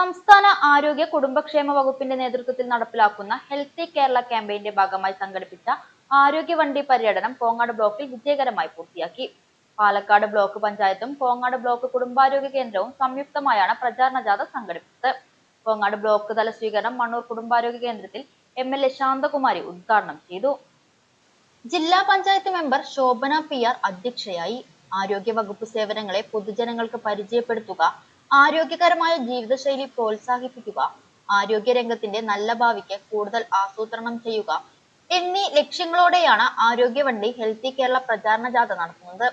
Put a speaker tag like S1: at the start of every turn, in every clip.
S1: സംസ്ഥാന ആരോഗ്യ കുടുംബക്ഷേമ വകുപ്പിന്റെ നേതൃത്വത്തിൽ നടപ്പിലാക്കുന്ന ഹെൽത്തി കേരള ക്യാമ്പയിന്റെ ഭാഗമായി സംഘടിപ്പിച്ച ആരോഗ്യ വണ്ടി പര്യടനം കോങ്ങാട് ബ്ലോക്കിൽ വിജയകരമായി പൂർത്തിയാക്കി. പാലക്കാട് ബ്ലോക്ക് പഞ്ചായത്തും കോങ്ങാട് ബ്ലോക്ക് കുടുംബാരോഗ്യ കേന്ദ്രവും സംയുക്തമായാണ് പ്രചാരണ ജാഥ സംഘടിപ്പിച്ചത്. കോങ്ങാട് ബ്ലോക്ക് തല സ്വീകരണം മണ്ണൂർ കുടുംബാരോഗ്യ കേന്ദ്രത്തിൽ MLA ശാന്തകുമാരി ഉദ്ഘാടനം ചെയ്തു. ജില്ലാ പഞ്ചായത്ത് മെമ്പർ ശോഭന PR അധ്യക്ഷയായി. ആരോഗ്യ വകുപ്പ് സേവനങ്ങളെ പൊതുജനങ്ങൾക്ക് പരിചയപ്പെടുത്തുക, ആരോഗ്യകരമായ ജീവിതശൈലി പ്രോത്സാഹിപ്പിക്കുക, ആരോഗ്യരംഗത്തിന്റെ നല്ല ഭാവിക്ക് കൂടുതൽ ആസൂത്രണം ചെയ്യുക എന്നീ ലക്ഷ്യങ്ങളോടെയാണ് ആരോഗ്യ വണ്ടി ഹെൽത്തി കേരള പ്രചാരണ ജാഥ നടത്തുന്നത്.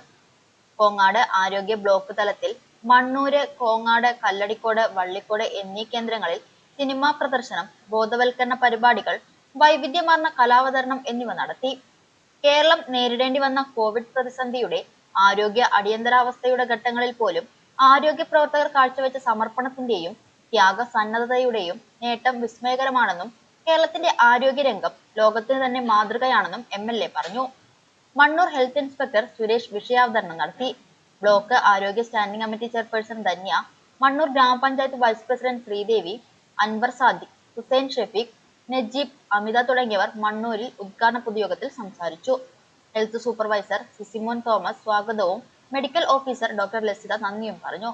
S1: കോങ്ങാട് ആരോഗ്യ ബ്ലോക്ക് തലത്തിൽ മണ്ണൂര്, കോങ്ങാട്, കല്ലടിക്കോട്, വള്ളിക്കോട് എന്നീ കേന്ദ്രങ്ങളിൽ സിനിമാ പ്രദർശനം, ബോധവൽക്കരണ പരിപാടികൾ, വൈവിധ്യമാർന്ന കലാവതരണം എന്നിവ നടത്തി. കേരളം നേരിടേണ്ടി വന്ന കോവിഡ് പ്രതിസന്ധിയുടെ, ആരോഗ്യ അടിയന്തരാവസ്ഥയുടെ ഘട്ടങ്ങളിൽ പോലും ആരോഗ്യ പ്രവർത്തകർ കാഴ്ചവെച്ച സമർപ്പണത്തിന്റെയും ത്യാഗസന്നദ്ധതയുടെയും നേട്ടം വിസ്മയകരമാണെന്നും കേരളത്തിന്റെ ആരോഗ്യരംഗം ലോകത്തിന് തന്നെ മാതൃകയാണെന്നും MLA പറഞ്ഞു. മണ്ണൂർ ഹെൽത്ത് ഇൻസ്പെക്ടർ സുരേഷ് വിഷയാവതരണം നടത്തി. ബ്ലോക്ക് ആരോഗ്യ standing committee chairperson Dhanya, Mannur ഗ്രാമപഞ്ചായത്ത് വൈസ് പ്രസിഡന്റ് ശ്രീദേവി, അൻവർ സാദിഖ്, ഹുസൈൻ ഷെഫീഖ്, നജീബ്, അമിത തുടങ്ങിയവർ മണ്ണൂരിൽ ഉദ്ഘാടന പൊതുയോഗത്തിൽ സംസാരിച്ചു. ഹെൽത്ത് സൂപ്പർവൈസർ സിസിമോൻ തോമസ് സ്വാഗതവും മെഡിക്കൽ ഓഫീസർ ഡോക്ടർ ലസിത നന്ദിയും പറഞ്ഞു.